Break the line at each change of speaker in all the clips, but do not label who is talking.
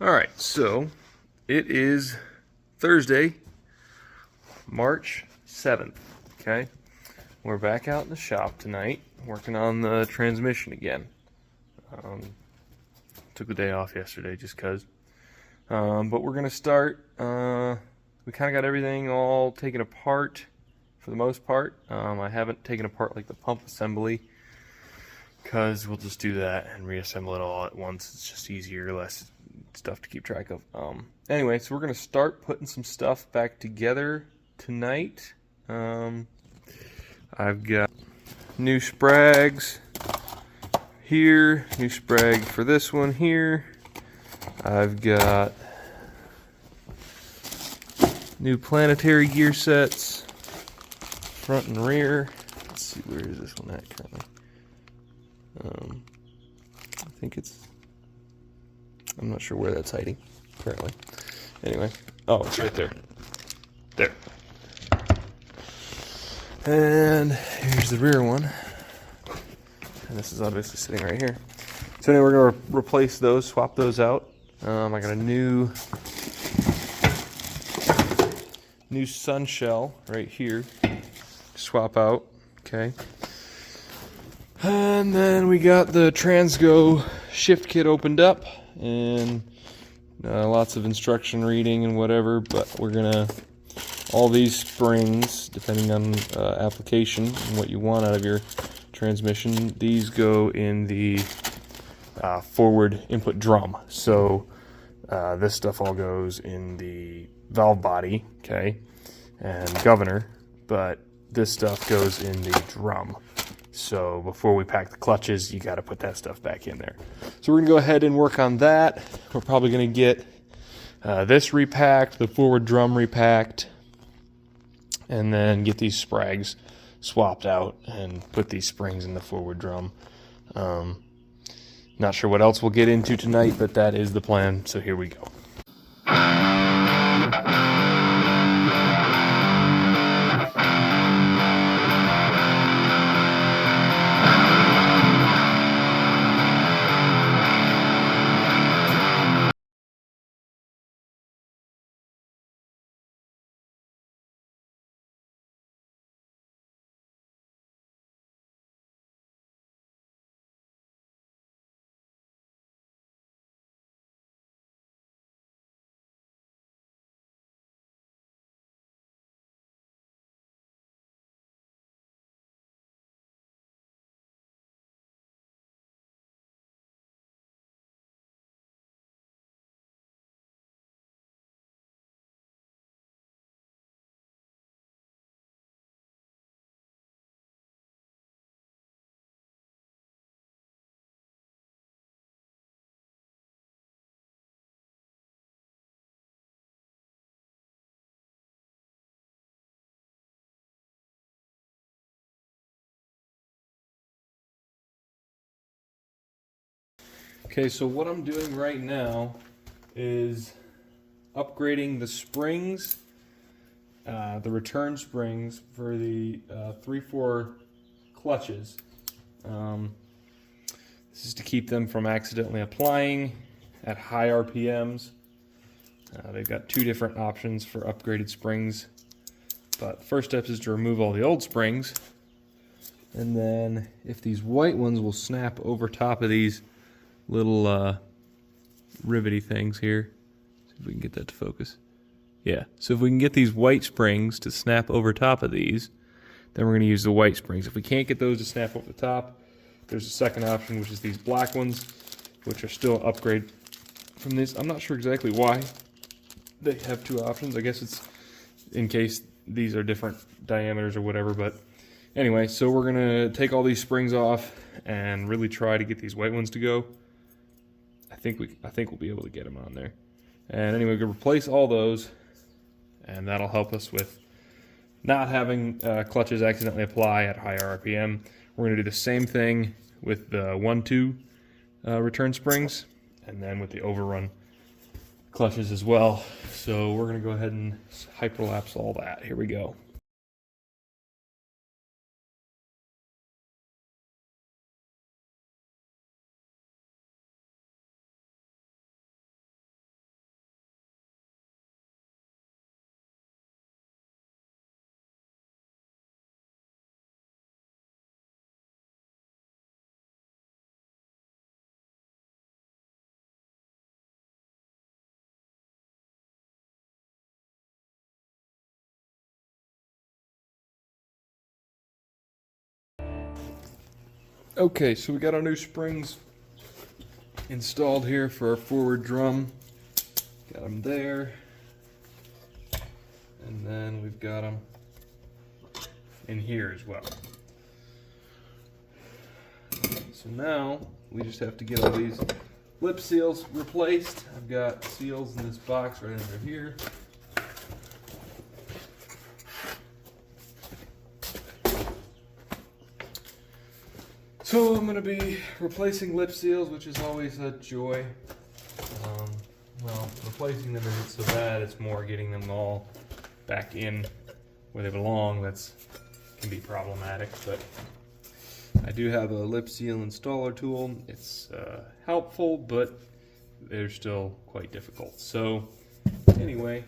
Alright, so it is Thursday, March 7th, okay? We're back out in the shop tonight, working on the transmission again. Took the day off yesterday just because. But we're going to start, we kind of got everything all taken apart for the most part. I haven't taken apart like the pump assembly because we'll just do that and reassemble it all at once. It's just easier, less stuff to keep track of. Anyway, so we're going to start putting some stuff back together tonight. I've got new sprags here, new sprag for this one here. I've got new planetary gear sets, front and rear. Let's see, where is this one at currently? I think I'm not sure where that's hiding currently. Anyway, oh, it's right there. There. And here's the rear one. And this is obviously sitting right here. So anyway, we're going to replace those, swap those out. I got a new sun shell right here. Swap out, okay. And then we got the Transgo shift kit opened up, and lots of instruction reading and whatever, but we're gonna, all these springs, depending on application and what you want out of your transmission, these go in the forward input drum. So this stuff all goes in the valve body, okay, and governor, but this stuff goes in the drum. So before we pack the clutches, you got to put that stuff back in there. So we're going to go ahead and work on that. We're probably going to get this repacked, the forward drum repacked, and then get these sprags swapped out and put these springs in the forward drum. Not sure what else we'll get into tonight, but that is the plan, so here we go. Okay, so what I'm doing right now is upgrading the springs, the return springs for the 3/4 clutches. This is to keep them from accidentally applying at high RPMs. They've got two different options for upgraded springs, but first step is to remove all the old springs, and then if these white ones will snap over top of these little rivety things here. See if we can get that to focus. Yeah, so if we can get these white springs to snap over top of these, then we're going to use the white springs. If we can't get those to snap over the top, there's a second option, which is these black ones, which are still an upgrade from this. I'm not sure exactly why they have two options. I guess it's in case these are different diameters or whatever, but anyway, so we're going to take all these springs off and really try to get these white ones to go. I think we'll be able to get them on there. And anyway, we can replace all those, and that'll help us with not having clutches accidentally apply at higher RPM. We're going to do the same thing with the 1-2 return springs, and then with the overrun clutches as well. So we're going to go ahead and hyperlapse all that. Here we go. Okay, so we got our new springs installed here for our forward drum. Got them there. And then we've got them in here as well. So now we just have to get all these lip seals replaced. I've got seals in this box right under here. So I'm going to be replacing lip seals, which is always a joy. Well, replacing them isn't so bad. It's more getting them all back in where they belong can be problematic. But I do have a lip seal installer tool. It's helpful, but they're still quite difficult. So anyway,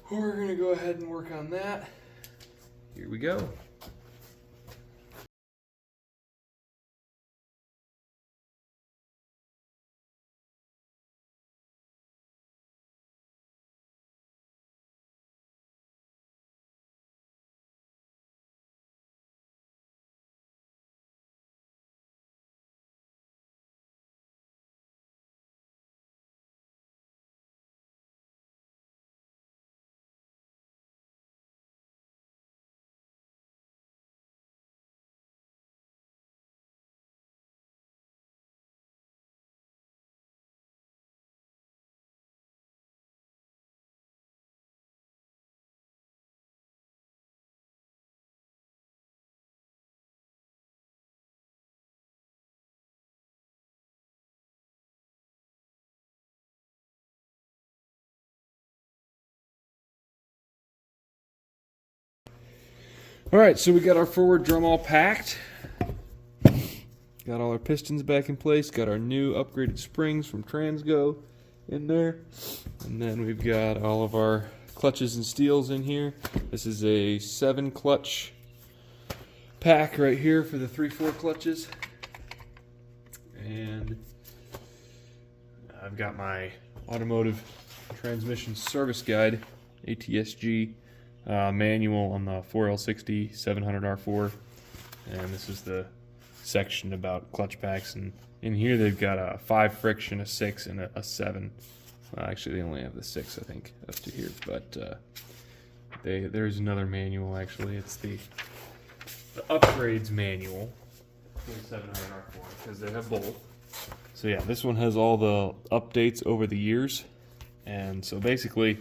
we're going to go ahead and work on that. Here we go. Alright, so we got our forward drum all packed. Got all our pistons back in place. Got our new upgraded springs from Transgo in there. And then we've got all of our clutches and steels in here. This is a 7 clutch pack right here for the 3/4 clutches. And I've got my automotive transmission service guide, ATSG. Manual on the 4L60 700R4, and this is the section about clutch packs, and in here they've got a 5 friction, a 6, and a 7. Well, actually they only have the 6, I think, up to here, but there's another manual. Actually, it's the upgrades manual for the 700R4, because they have both. So yeah, this one has all the updates over the years, and so basically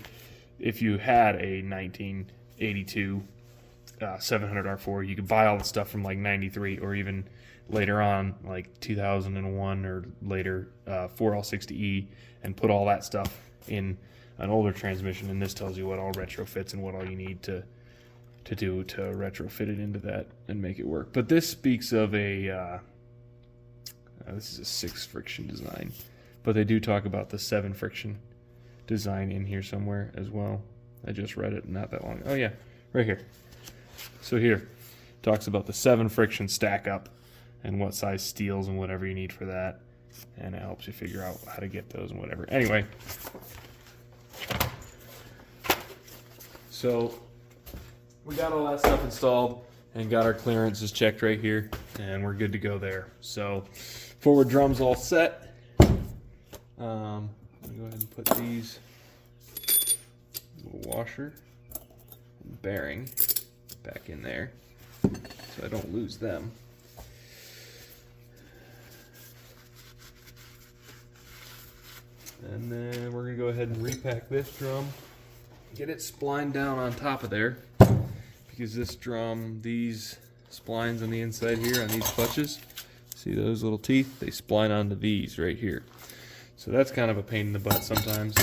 if you had a 1982 700R4, you could buy all the stuff from like 93 or even later on, like 2001 or later, 4L60E, and put all that stuff in an older transmission. And this tells you what all retrofits and what all you need to do to retrofit it into that and make it work. But this speaks of a this is a 6 friction design, but they do talk about the 7 friction design in here somewhere as well. I just read it not that long. Oh yeah, right here. So here talks about the 7 friction stack up and what size steels and whatever you need for that, and it helps you figure out how to get those and whatever. Anyway, so we got all that stuff installed and got our clearances checked right here, and we're good to go there. So forward drum's all set. I'm gonna go ahead and put these little washer and bearing back in there so I don't lose them. And then we're gonna go ahead and repack this drum, get it splined down on top of there, because this drum, these splines on the inside here on these clutches, see those little teeth? They spline onto these right here. So that's kind of a pain in the butt sometimes,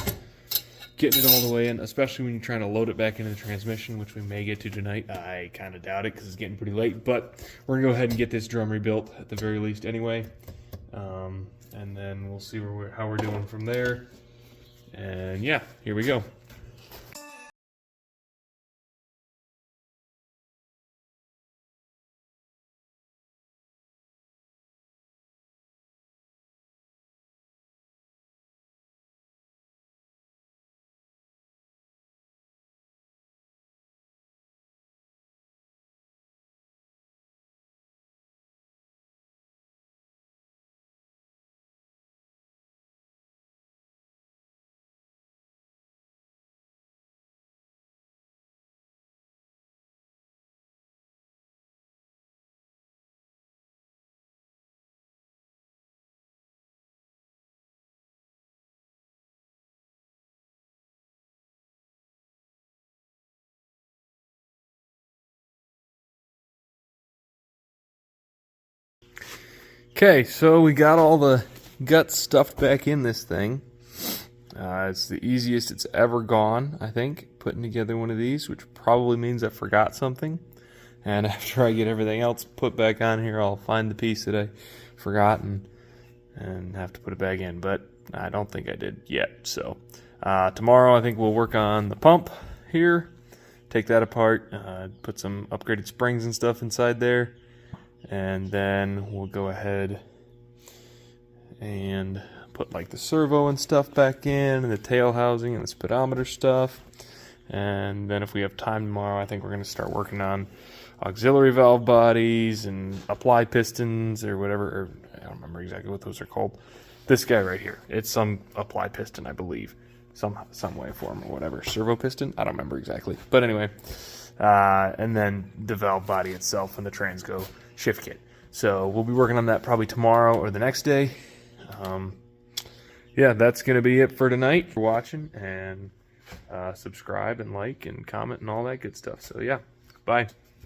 getting it all the way in, especially when you're trying to load it back into the transmission, which we may get to tonight. I kind of doubt it because it's getting pretty late, but we're going to go ahead and get this drum rebuilt at the very least anyway. And then we'll see how we're doing from there. And yeah, here we go. Okay, so we got all the guts stuffed back in this thing. It's the easiest it's ever gone, I think, putting together one of these, which probably means I forgot something. And after I get everything else put back on here, I'll find the piece that I forgot and have to put it back in. But I don't think I did yet. So tomorrow I think we'll work on the pump here, take that apart, put some upgraded springs and stuff inside there. And then we'll go ahead and put like the servo and stuff back in, and the tail housing and the speedometer stuff. And then if we have time tomorrow, I think we're going to start working on auxiliary valve bodies and apply pistons or whatever. Or I don't remember exactly what those are called. This guy right here, it's some apply piston, I believe. Some way form or whatever. Servo piston? I don't remember exactly. But anyway, and then the valve body itself and the Transgo shift kit. So we'll be working on that probably tomorrow or the next day. Yeah, that's going to be it for tonight. For watching, and subscribe and like and comment and all that good stuff. So yeah, bye.